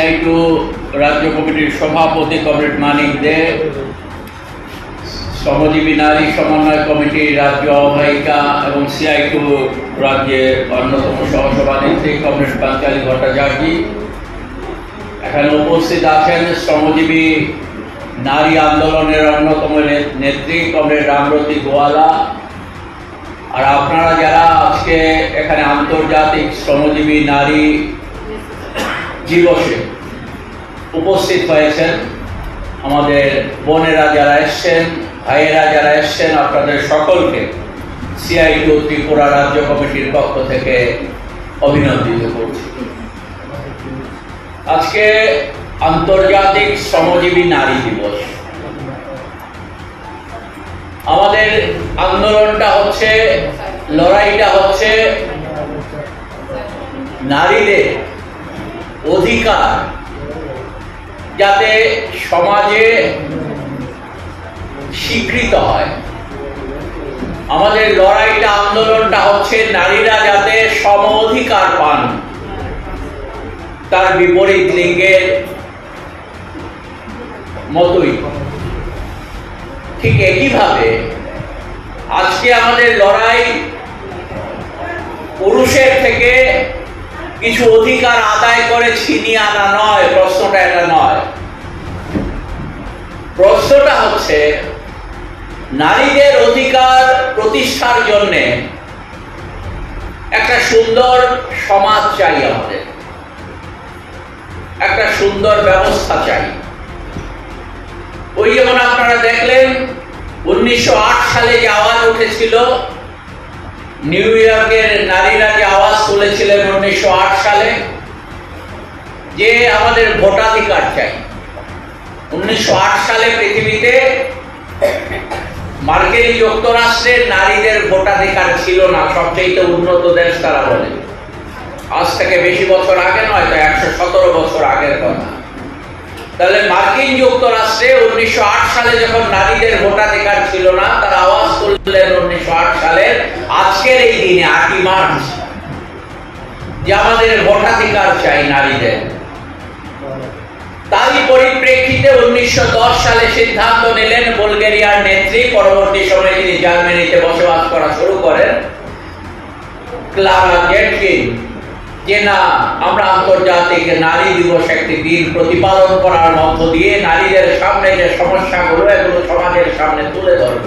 সিআই2 রাজ্য কমিটির সভাপতি কমরেড মানিক দে, শ্রমজীবী নারী সমন্বয় কমিটির রাজ্য আহ্বায়িকা এবং সিআই2 রাজ্যের অন্যতম সহসভানেত্রী কমরেড পাঞ্চালী ভট্টাচার্য, এখানে উপস্থিত আছেন শ্রমজীবী নারী আন্দোলনের অন্যতম নেত্রী কমরেড রামরতি গোয়ালা, আর আপনারা যারা আজকে এখানে আন্তর্জাতিক শ্রমজীবী নারী দিবসে উপস্থিত হয়েছেন, আমাদের বোনেরা যারা এসছেন, ভাইয়েরা যারা এসছেন, আপনাদের সকলকে সিআই2 ত্রিপুরা রাজ্য কমিটির পক্ষ থেকে অভিনন্দিত করছি। আজকে আন্তর্জাতিক শ্রমজীবী নারী দিবস। আমাদের আন্দোলনটা হচ্ছে, লড়াইটা হচ্ছে নারীদের অধিকার যাতে সমাজে স্বীকৃত হয়। আমাদের লড়াইটা, আন্দোলনটা হচ্ছে নারীরা যাতে সম অধিকার পান, তার বিপরীত লিঙ্গের মতোই। ঠিক একইভাবে আজকে আমাদের লড়াই পুরুষের থেকে কিছু অধিকার আদায় করে ছিনিয়ে আনা নয়, প্রশ্নটা এটা নয়। প্রশ্নটা হচ্ছে নারীদের অধিকার প্রতিষ্ঠার জন্য একটা সুন্দর সমাজ চাই, আমাদের একটা সুন্দর ব্যবস্থা চাই। ওই যেমন আপনারা দেখলেন 1908 সালে যে আওয়াজ উঠেছিল, নিউ ইয়র্কের নারীরা যে আওয়াজ তুলেছিলেন 1908 সালে, যে আমাদের ভোটাধিকার চাই। 1908 সালে পৃথিবীতে মার্কিন যুক্তরাষ্ট্রের নারীদের ভোটাধিকার ছিল না, সবচেয়ে উন্নত দেশ তারা বলে। আজ থেকে বেশি বছর আগে নয়, তো 117 বছর আগের কথা। তাহলে মার্কিন যুক্তরাষ্ট্রে 1908 সালে যখন নারীদের ভোটাধিকার ছিল না, তারা আওয়াজ তুললেন 1908 সালের আজকের এই দিনে 8ই মার্চ, যে আমাদের ভোটাধিকার চাই নারীদের। তারই পরিপ্রেক্ষিতে 1910 সালে সিদ্ধান্ত নিলেন বুলগেরিয়ার নেত্রী, পরবর্তী সময়ে তিনি জার্মানিতে বসবাস করা শুরু করেন, ক্লারা জেটকিন, যে না, আমরা আন্তর্জাতিক নারী দিবস একটি দিন প্রতিপালন করার মধ্য দিয়ে নারীদের সামনে যে সমস্যাগুলো, এগুলো সমাজের সামনে তুলে ধরব।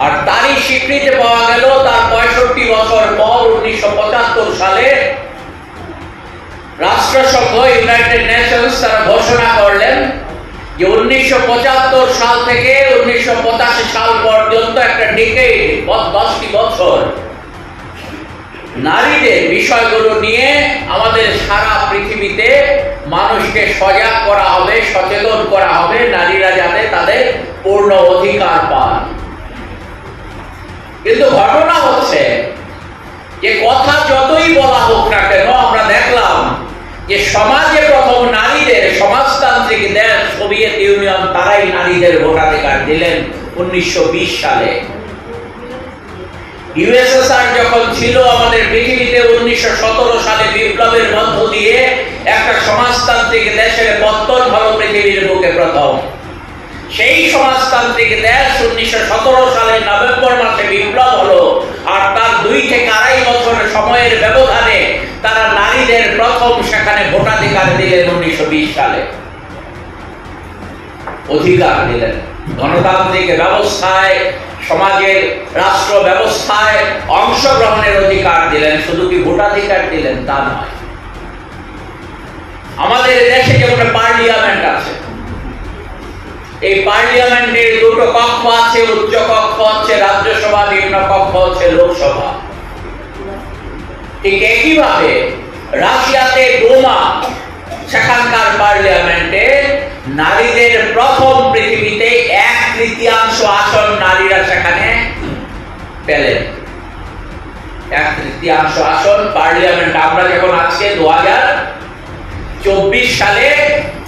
আর তারই স্বীকৃতি পাওয়া গেল তার 65 বছর পর 1975 সালে রাষ্ট্রসংঘ, ইউনাইটেড নেশনস, তারা ঘোষণা করলেন যে 1975 সাল থেকে 1985 সাল পর্যন্ত একটা ডিকেড, 10টি বছর নারীদের বিষয়গুলো নিয়ে আমাদের সারা পৃথিবীতে মানুষকে সজাগ করা হবে, সচেতন করা হবে, নারীরা যাতে তাদের পূর্ণ অধিকার পান। কিন্তু ঘটনা হচ্ছে যে কথা যতই বলা হোক না কেন, আমরা দেখলাম যে সমাজে প্রথম নারীদের, সমাজতান্ত্রিক দেশ সোভিয়েত ইউনিয়ন, তারাই নারীদের ভোটাধিকার দিলেন 1920 সালে। ইউএসএসআর যখন ছিল আমাদের পৃথিবীতে 1917 সালে বিপ্লবের মধ্য দিয়ে একটা সমাজতান্ত্রিক দেশের পত্তন হলো পৃথিবীর বুকে প্রথম। সেই সমাজতান্ত্রিক দেশ 1917 সালের নভেম্বর মাসে বিপ্লব হলো, আর তার 2 থেকে 2.5 বছরের সময়ের ব্যবধানে তারা নারীদের প্রথম সেখানে ভোটাধিকার দিলেন 1920 সালে। অধিকার দিলেন, গণতান্ত্রিক ব্যবস্থায়, সমাজের রাষ্ট্র ব্যবস্থায় অংশগ্রহণের অধিকার দিলেন। শুধু কি ভোটাধিকার দিলেন তা নয়, আমাদের দেশে যেমন পার্লামেন্ট আছে, এই পার্লামেন্টের 2টো কক্ষ আছে, উচ্চ কক্ষ হচ্ছে রাজ্যসভা, নিম্ন কক্ষ হচ্ছে লোকসভা। ঠিক একইভাবে রাশিয়াতে ডোমা, সেখানকার পার্লামেন্টে নারীদের প্রথম পৃথিবীতে 1/3 আসন নারীরা সেখানে পেলেন। 1/3 আসন পার্লামেন্ট। আমরা যখন আজকে 2024 সালে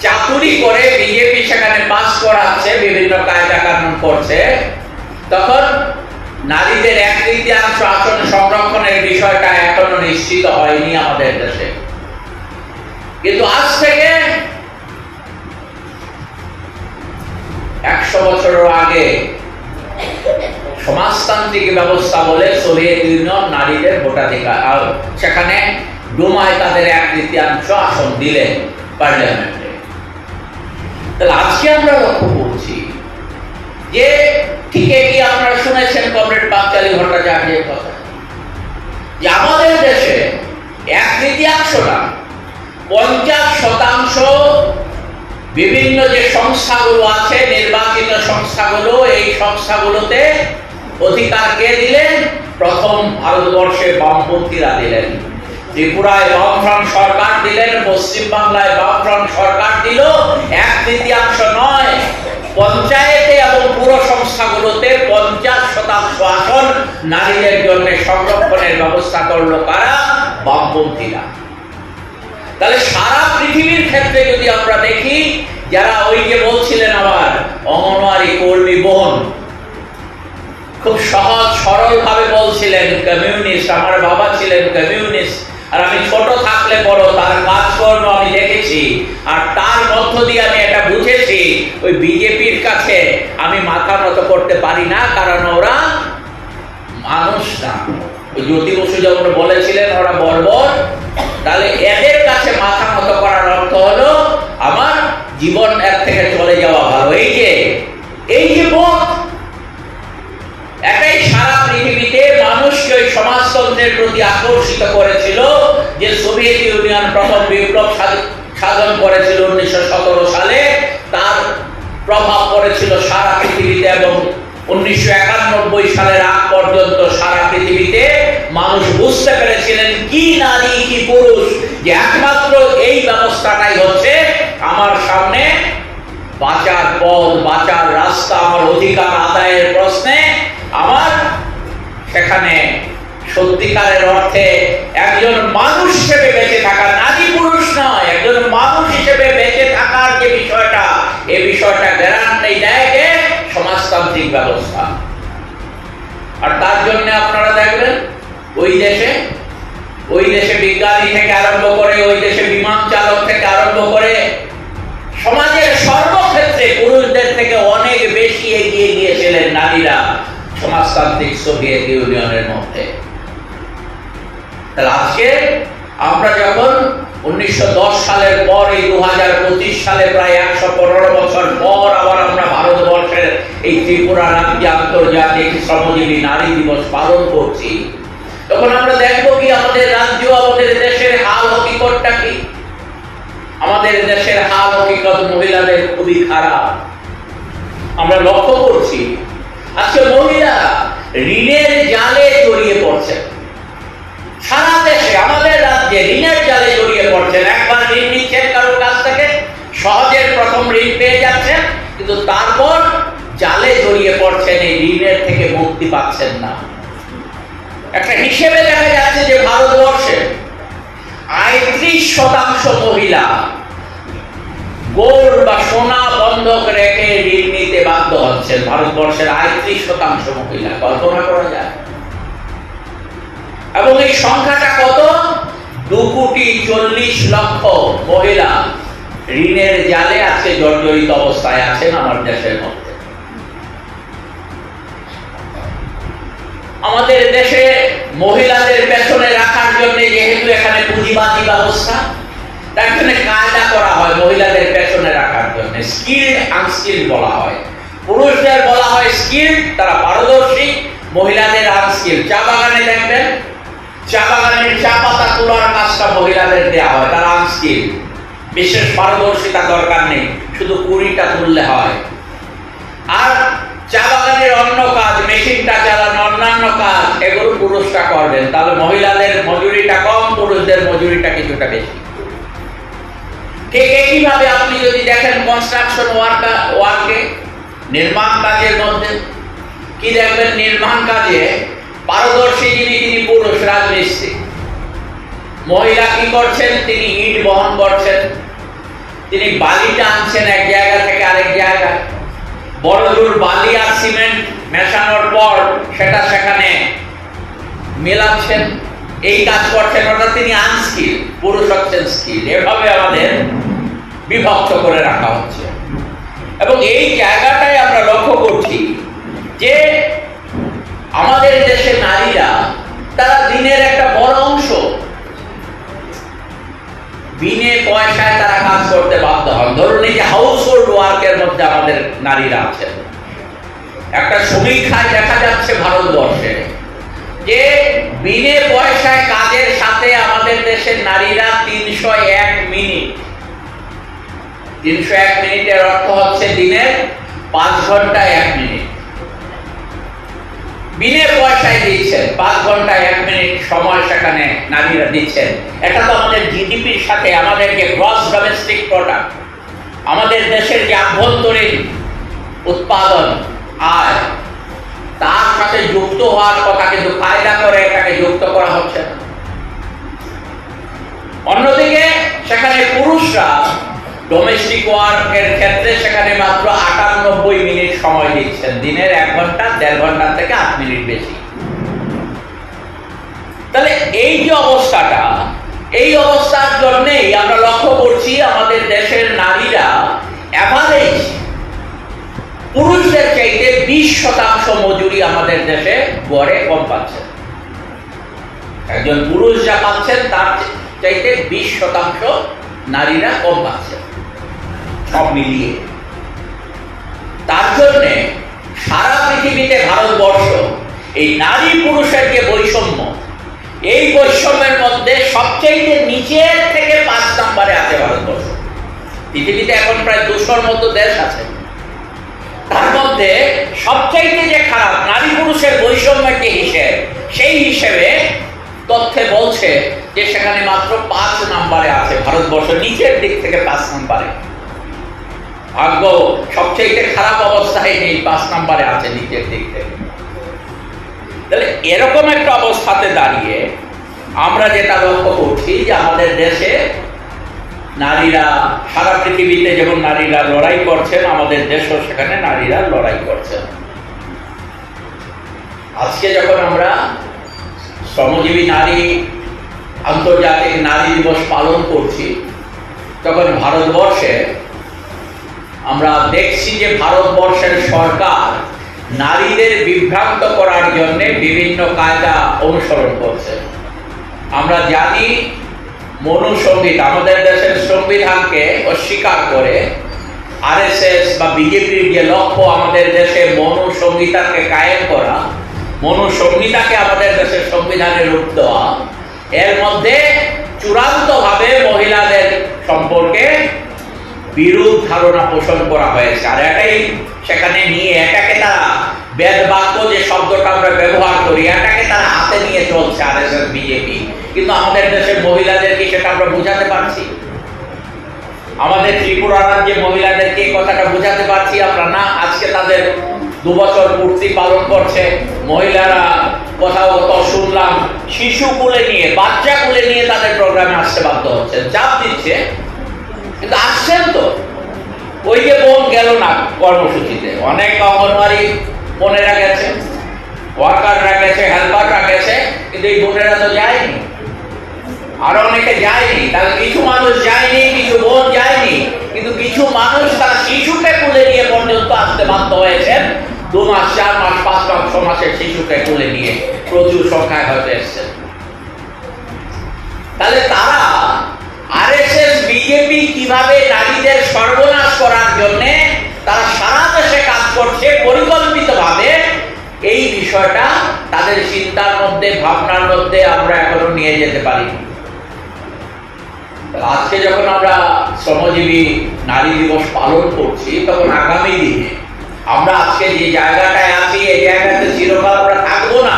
চাকুরি করে বিজেপি সেখানে পাস করাচ্ছে, বিভিন্ন কায়দা কানুন করছে, তখন নারীদের 1/3 আসন সংরক্ষণের বিষয়টা এখনো নিশ্চিত হয়নি আমাদের দেশে। কিন্তু আজ থেকে 100 বছরের আগে সমাজতান্ত্রিক ব্যবস্থা বলে সোভিয়েত ইউনিয়ন নারীদের ভোটাধিকার, সেখানে ডুমায় তাদের 1/3 আসন দিলেন পার্লামেন্টে। তাহলে আজকে আমরা লক্ষ্য করছি যে ঠিক কি আপনারা শুনেছেন কমরেড পাঞ্চালী ভট্টাচার্যের কথা, যে আমাদের দেশে 1/3 না 50% বিভিন্ন যে সংস্থাগুলো আছে, নির্বাচিত সংস্থাগুলো, এই সংস্থাগুলোতে অধিকার কে দিলেন? প্রথম ভারতবর্ষে বামপন্থীরা দিলেন। ত্রিপুরায় বামফ্রন্ট সরকার দিলেন, পশ্চিম বাংলায় বামফ্রন্ট সরকার দিল। 1/3 নয়, পঞ্চায়েতে এবং পুর সংস্থাগুলোতে 50% আসন নারীদের জন্য সংরক্ষণের ব্যবস্থা করলো কারা? বামপন্থীরা। তাহলে সারা পৃথিবীর ক্ষেত্রে যদি আমরা দেখি, যারা ওই যে বলছিলেন আবার অঙ্গনওয়াড়ি কর্মী বোন, খুব সহজ সরল ভাবে বলছিলেন কমিউনিস্ট, আমার বাবা ছিলেন কমিউনিস্ট, আর আমি ছোট থাকলে বড় তার কাজকর্ম আমি দেখেছি, আর তার মধ্য দিয়ে আমি এটা বুঝেছি ওই বিজেপির কাছে আমি মাথা নত করতে পারি না, কারণ ওরা মানুষ না। ওই জ্যোতি বসু যখন বলেছিলেন ওরা বর্বর, তাহলে এদের কাছে মাথা নত করার অর্থ হলো আমার জীবন এর থেকে চলে যাওয়া ভালো। এই যে বোধ, এটাই সারা পৃথিবীতে মানুষকে ওই সমাজতন্ত্রের প্রতি আকর্ষিত করেছিল, যে সোভিয়েত ইউনিয়ন প্রথম বিপ্লব সাধন করেছিল 1917 সালে, তার প্রভাব পড়েছিল সারা পৃথিবীতে, এবং 1991 সালের আগ পর্যন্ত সারা পৃথিবীতে মানুষ বুঝতে পেরেছিলেন কি নারী কি পুরুষ, যে একমাত্র এই ব্যবস্থাটাই হচ্ছে আমার সামনে বাঁচার পথ, বাঁচার রাস্তা, আমার অধিকার আদায়ের প্রশ্নে আমার সেখানে সত্যিকারের অর্থে একজন মানুষ হিসেবে বেঁচে থাকা, নারী পুরুষ নয়, একজন মানুষ হিসেবে বেঁচে থাকার যে বিষয়টা, এই বিষয়টা গ্যারান্টি দেয় যে সমাজতান্ত্রিক ব্যবস্থা। আর তার জন্য আপনারা দেখবেন ওই দেশে বিজ্ঞানী থেকে আরম্ভ করে, ওই দেশে বিমান চালক থেকে আরম্ভ করে, সমাজের সর্বক্ষেত্রে পুরুষদের থেকে অনেক বেশি এগিয়ে গিয়েছিলেন নারীরা সমাজতান্ত্রিক সোভিয়েত ইউনিয়নের মধ্যে। তাহলে আজকে আমরা যখন 1910 সালের পর এই 2025 সালে প্রায় 115 বছর পর আবার আমরা ভারতবর্ষের এই ত্রিপুরা রাজ্যে আন্তর্জাতিক শ্রমজীবী নারী দিবস পালন করছি, তখন আমরা দেখব কি আমাদের রাজ্য, আমাদের দেশের হাল হকিকতটা কি। আমাদের দেশের হাল হকিকত মহিলাদের খুবই খারাপ। আমরা লক্ষ্য করছি আজকে মহিলারা ঋণের জালে জড়িয়ে পড়ছে। সারা দেশে আমাদের রাজ্যে ঋণের জালে জড়িয়ে পড়ছেন। একবার ঋণ নিচ্ছেন কারোর কাছ থেকে, সহজের প্রথম ঋণ পেয়ে যাচ্ছেন, কিন্তু তারপর জালে জড়িয়ে পড়ছেন, এই ঋণের থেকে মুক্তি পাচ্ছেন না। একটা হিসেবে দেখা যাচ্ছে যে ভারতবর্ষে ৩৫% মহিলা গোল্ড বা সোনা বন্ধক রেখে ঋণ নিতে বাধ্য হচ্ছেন। ভারতবর্ষের ৩৫% মহিলা, কল্পনা করা যায়। এবং এই সংখ্যাটা কত? 2,40,00,000 মহিলা ঋণের জালে আজকে জর্জরিত অবস্থায় আছেন আমার দেশের মধ্যে। আমাদের দেশে মহিলাদের পেছনে রাখার জন্য যেহেতু এখানে পুঁজিবাদী ব্যবস্থা, তার জন্য কায়দা করা হয় মহিলাদের পেছনে রাখার জন্য। স্কিল্ড আনস্কিল্ড বলা হয়। পুরুষদের বলা হয় স্কিল্ড, তারা পারদর্শী, মহিলাদের আনস্কিল্ড। চা বাগানে দেখবেন, চা বাগানের চা পাতা তোলার কাজটা মহিলাদের দেওয়া হয়, তারা আনস্কিল্ড, বিশেষ পারদর্শিতা দরকার নেই, শুধু কুড়িটা তুললে হয়। আর চা বাগানের অন্য কাজ, মেশিনটা চালানো, অন্যান্য কাজ, এগুলো পুরুষরা করবেন। তাহলে মহিলাদের মজুরিটা কম, পুরুষদের মজুরিটা কিছুটা বেশি। ঠিক একইভাবে আপনি যদি দেখেন কনস্ট্রাকশন ওয়ার্কে, নির্মাণ কাজের মধ্যে কি দেখবেন? নির্মাণ কাজে পারদর্শী যিনি, তিনি পুরুষ রাজমিস্ত্রি। মহিলা কি করছেন? তিনি ইট বহন করছেন, তিনি বালিটা আনছেন এক জায়গা থেকে আরেক জায়গায়। বড় জোর বালি আর সিমেন্ট মেশানোর পর সেটা সেখানে মেলাচ্ছেন, এই কাজ করছেন অর্থাৎ তিনি আনস্কিল, পুরুষ হচ্ছেন স্কিল। এভাবে আমাদের বিভক্ত করে রাখা হচ্ছে এবং এই জায়গাটায় আমরা লক্ষ্য করছি যে আমাদের দেশে নারীরা তারা দিনের একটা বড় অংশ বিনে পয়সায় তারা কাজ করতে বাধ্য হন। ধরুন এই যে হাউস হোল্ড ওয়ার্কের মধ্যে আমাদের নারীরা আছেন। একটা সমীক্ষায় দেখা যাচ্ছে ভারতবর্ষে যে বিনে পয়সায় কাজের সাথে আমাদের দেশের নারীরা 301 মিনিট, 301 মিনিটের অর্থ হচ্ছে দিনের 5 ঘন্টা 1 মিনিট বিনে পয়সায় দিচ্ছেন। 5 ঘন্টা 1 মিনিট সময় সেখানে নারীরা দিচ্ছেন। এটা তো আমাদের জিডিপির সাথে, আমাদের যে গ্রস ডোমেস্টিক প্রোডাক্ট, আমাদের দেশের যে আভ্যন্তরীণ উৎপাদন আয়, তার সাথে যুক্ত হওয়ার কথা, কিন্তু ফায়দা করে এটাকে যুক্ত করা হচ্ছে না। অন্যদিকে সেখানে পুরুষরা ডোমেস্টিক ওয়ার্কের ক্ষেত্রে সেখানে মাত্র 98 মিনিট সময় দিচ্ছেন, দিনের 1 ঘন্টা 1.5 ঘন্টা থেকে 8 মিনিট বেশি। তাহলে এই যে অবস্থাটা, এই অবস্থার জন্যই আমরা লক্ষ্য করছি আমাদের দেশের নারীরা এভারেজ পুরুষদের চাইতে 20% মজুরি আমাদের দেশে গড়ে কম পাচ্ছেন। একজন পুরুষ যা পাচ্ছেন তার চাইতে 20% নারীরা কম পাচ্ছেন সব মিলিয়ে। তার জন্য সারা পৃথিবীতে ভারতবর্ষ এই নারী পুরুষের যে বৈষম্য, এই বৈষম্যের মধ্যে সবচেয়ে নিচের থেকে 5 নম্বরে আছে ভারতবর্ষ। পৃথিবীতে এখন প্রায় 200-র মতো দেশ আছে, তার মধ্যে সবচাইতে যে খারাপ নারী পুরুষের বৈষম্যের যে হিসেব, সেই হিসেবে তথ্যে বলছে যে সেখানে মাত্র 5 নম্বরে আছে ভারতবর্ষ, নিচের দিক থেকে 5 নম্বরে। ভাগ্য সবচেয়ে খারাপ অবস্থায় নেই, 5 নম্বরে আছে নিচের দিক থেকে। তাহলে এরকম একটা অবস্থাতে দাঁড়িয়ে আমরা যেটা লক্ষ্য করছি যে আমাদের দেশে নারীরা সারা পৃথিবীতে যেমন নারীরা লড়াই করছেন, আমাদের দেশও সেখানে নারীরা লড়াই করছেন। আজকে যখন আমরা শ্রমজীবী নারী আন্তর্জাতিক নারী দিবস পালন করছি, তখন ভারতবর্ষে আমরা দেখছি যে ভারতবর্ষের সরকার নারীদের বিভ্রান্ত করার জন্য বিভিন্ন কায়দা অনুসরণ করছে। আমরা জানি মনুসংহিত, আমাদের দেশের সংবিধানকে অস্বীকার করে আরএসএস বা বিজেপির যে লক্ষ্য আমাদের দেশে মনুসংহিতাকে কায়েম করা, মনুসংহিতাকে আমাদের দেশের সংবিধানে রূপ দেওয়া, এর মধ্যে চূড়ান্তভাবে মহিলাদের সম্পর্কে বিরূপ ধারণা পোষণ করা হয়েছে। আর এটাই সেখানে নিয়ে এটাকে তারা বেদ বাক্য যে শব্দটা আমরা ব্যবহার করি, এটাকে তারা হাতে নিয়ে চলছে আরএসএস বিজেপি। কিন্তু আমাদের দেশের মহিলাদেরকে সেটা আমরা বোঝাতে পারছি? আমাদের ত্রিপুরা রাজ্যে মহিলাদেরকে এই কথাটা বোঝাতে পারছি আমরা না? আজকে তাদের 2 বছর পূর্তি পালন করছে। মহিলারা কোথাও কোথাও শুনলাম শিশু কোলে নিয়ে, বাচ্চা কোলে নিয়ে তাদের প্রোগ্রামে আসতে বাধ্য হচ্ছে, চাপ দিচ্ছে, কিন্তু আসছেন তো। ওই যে বোন গেল না কর্মসূচিতে, অনেক অঙ্গনওয়াড়ি বোনেরা গেছে, ওয়ার্কাররা গেছে, হেল্পাররা গেছে, কিন্তু এই বোনেরা তো যায়নি, আরো অনেকে যায়নি। তাহলে কিছু মানুষ যায়নি, কিছু বোন যায়নি, কিন্তু কিছু মানুষ তারা শিশুকে কোলে নিয়ে পর্যন্ত আসতে বাধ্য হয়েছেন। 2 মাস, 4 মাস, 5 মাস, 6 মাসের শিশুকে কোলে নিয়ে প্রচুর সংখ্যায় হয়তো এসছেন। তাহলে তারা আরএসএস বিজেপি কিভাবে নারীদের সর্বনাশ করার জন্য তারা সারা দেশে কাজ করছে পরিকল্পিতভাবে, এই বিষয়টা তাদের চিন্তার মধ্যে, ভাবনার মধ্যে আমরা এখনো নিয়ে যেতে পারিনি। আজকে যখন আমরা শ্রমজীবী নারী দিবস পালন করছি, তখন আগামী দিনে আমরা আজকে যে জায়গাটায় আছি, এই জায়গাতে চিরকাল আমরা থাকবো না।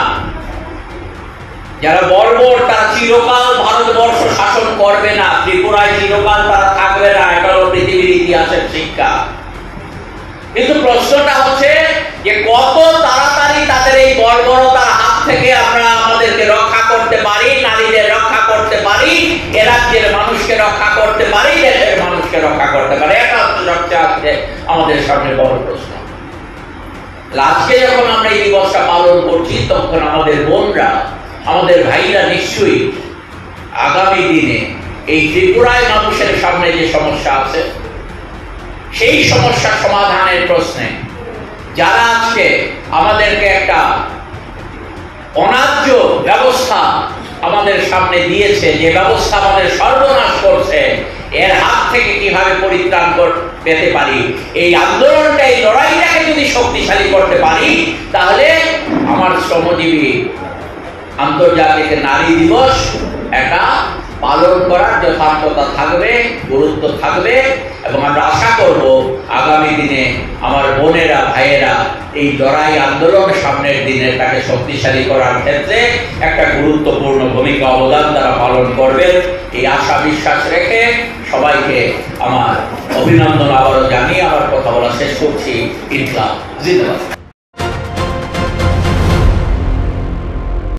যারা বর্বর তারা চিরকাল ভারতবর্ষ শাসন করবে না, ত্রিপুরায় চিরকাল তারা থাকবে না, এটা হলো পৃথিবীর ইতিহাসের শিক্ষা। কিন্তু প্রশ্নটা হচ্ছে যে কত তাড়াতাড়ি তাদের এই বর্বরতার হাত থেকে আমরা আমাদেরকে রক্ষা করতে পারি, নারীদের রক্ষা করতে পারি, এ রাজ্যের মানুষকে রক্ষা করতে পারি, দেশের মানুষকে রক্ষা করতে পারি। এটা হচ্ছে সবচেয়ে আজকে আমাদের সামনে বড় প্রশ্ন। আজকে যখন আমরা এই দিবসটা পালন করছি, তখন আমাদের বোনরা আমাদের ভাইরা নিশ্চয়ই আগামী দিনে এই ত্রিপুরায় মানুষের সামনে যে সমস্যা আছে সেই সমস্যা সমাধানের প্রশ্নে যারা আজকে আমাদেরকে একটা অন্যায্য ব্যবস্থা আমাদের সামনে দিয়েছে, যে ব্যবস্থা আমাদের সর্বনাশ করছে, এর হাত থেকে কিভাবে পরিত্রাণ পেতে পারি, এই আন্দোলনটা, এই লড়াইটাকে যদি শক্তিশালী করতে পারি, তাহলে আমার শ্রমজীবী আন্তর্জাতিক নারী দিবস এটা পালন করার যথার্থতা থাকবে, গুরুত্ব থাকবে। এবং আমরা আশা করব আগামী দিনে আমার বোনেরা, ভাইয়েরা এই লড়াই আন্দোলন সামনের দিনে তাকে শক্তিশালী করার ক্ষেত্রে একটা গুরুত্বপূর্ণ ভূমিকা, অবদান তারা পালন করবেন। এই আশা বিশ্বাস রেখে সবাইকে আমার অভিনন্দন আবারও জানিয়ে আমার কথা বলা শেষ করছি। ইনকলাব জিন্দাবাদ।